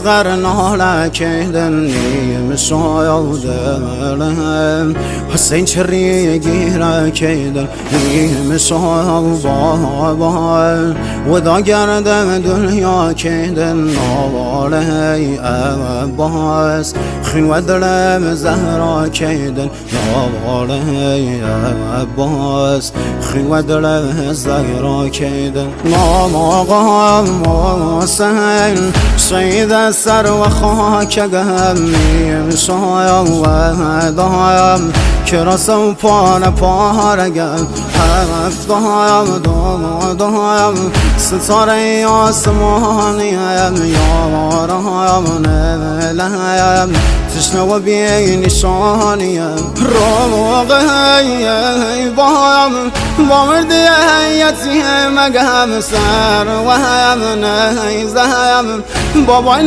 صغرنا لكيدني مسايودلهم حسين شريقي لكيدني مسايوبابا وذا قردم دنيا كيدن نوالي أباس خين ودلم زهرا كيدن نوالي أباس خين ودلم زهرا كيدن ماما غام سهل سيد السر وخاك قهمي مسايا ودايم كراسو پاره پارگم هفت دایم ستاره آسمانیم یارم نملیم تشنه و بی نشانیم روغی بایم با مردی یتیم گم سر و هم نیزم بابای